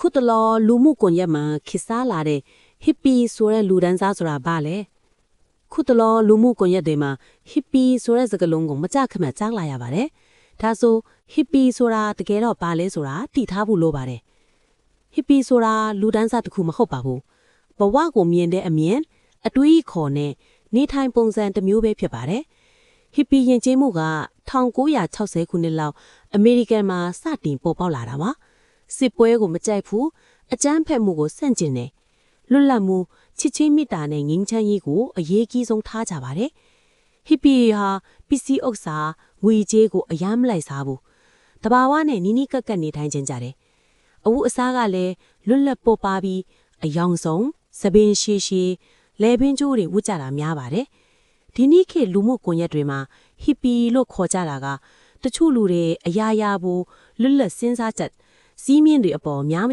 ခုတလောလူမှုကွန်ရက်မှာခေတ်စားလာတဲ့ hippie ဆိုတဲ့လူဒန်းစားဆိုတာဘာလဲခုတလောလူမှုကွန်ရက်တွေမှာ hippie ဆိုတဲ့စကားလုံးကိုမကြခမကြားလာရပါတယ်ဒါဆို hippie ဆိုတာတကယ်တော့ဘာလဲဆိုတာသိထားဖို့လိုပါတယ် hippie ဆိုတာလူဒန်းစားတစ်ခုမဟုတ်ပါဘူးဘဝကိုမြင်တဲ့အမြင်အတွေးခေါ်နဲ့နေထိုင်ပုံစံတစ်မျိုးပဲဖြစ်ပါတယ် hippie ယဉ်ကျေးမှုက1960ခုနှစ်လောက်အမေရိကန်မှာစတင်ပေါ်ပေါက်လာတာပါစစ်ပွဲကိုမကြိုက်ဘူးအကြမ်းဖက်မှုကိုဆန့်ကျင်တယ်လွတ်လပ်မှုချစ်ချင်းမေတ္တာနဲ့ငြိမ်းချမ်းရေးကိုအရေးကြီးဆုံးထားကြပါတယ်ဟစ်ပီဟာပစ္စည်းဥစ္စာငွေကြေးကိုအယမ်းမလိုက်စားဘူးတဘာဝနဲ့နီးနီးကပ်ကပ်နေထိုင်ကြတယ်အဝတ်အစားကလည်းလွတ်လပ်ပေါ်ပါပြီးအယောင်ဆုံးသပင်ရှည်ရှည်လဲပင်ကျိုးတွေဝတ်ကြတာများပါတယ်ဒီနေ့ခေတ်လူမှုကွန်ရက်တွေမှာဟစ်ပီလို့ခေါ်ကြတာကတချို့လူတွေအရာရာဖို့လွတ်လပ်စဉ်းစားချက်စီးမြင့်တွေအပေါ်များ